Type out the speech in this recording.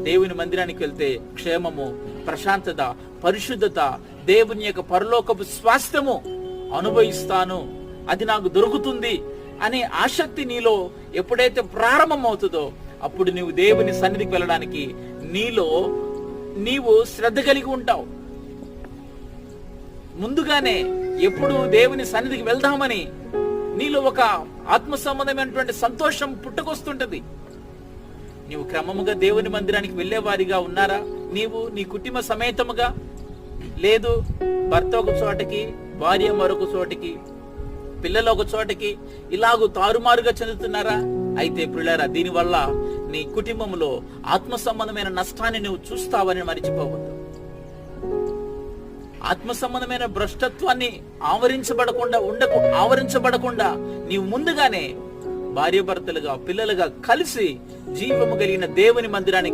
దేవుని మందిరానికి వెళ్తే క్షేమము, ప్రశాంతత, పరిశుద్ధత, దేవుని యొక్క పరలోకపు స్వాస్థ్యము అనుభవిస్తాను, అది నాకు దొరుకుతుంది అనే ఆసక్తి నీలో ఎప్పుడైతే ప్రారంభమవుతుందో అప్పుడు నీవు దేవుని సన్నిధికి వెళ్ళడానికి నీవు శ్రద్ధ కలిగి ఉంటావు. ముందుగానే ఎప్పుడు దేవుని సన్నిధికి వెళ్దామని నీలో ఒక ఆత్మ సంబంధమైనటువంటి సంతోషం పుట్టుకొస్తుంటది. నీవు క్రమముగా దేవుని మందిరానికి వెళ్లేవారిగా ఉన్నారా? నీవు నీ కుటుంబ సమేతముగా, లేదు భర్త ఒక చోటకి, భార్య మరొక చోటికి, పిల్లలు ఒక చోటకి, ఇలాగూ తారుమారుగా చెందుతున్నారా? అయితే ప్రియులారా, దీనివల్ల నీ కుటుంబంలో ఆత్మ సంబంధమైన నష్టాన్ని నువ్వు చూస్తావని మరిచిపోవద్దు. ఆత్మ సంబంధమైన భ్రష్టత్వాన్ని ఆవరించబడకుండా నీవు ముందుగానే భార్య భర్తలుగా, పిల్లలుగా కలిసి జీవము కలిగిన దేవుని మందిరానికి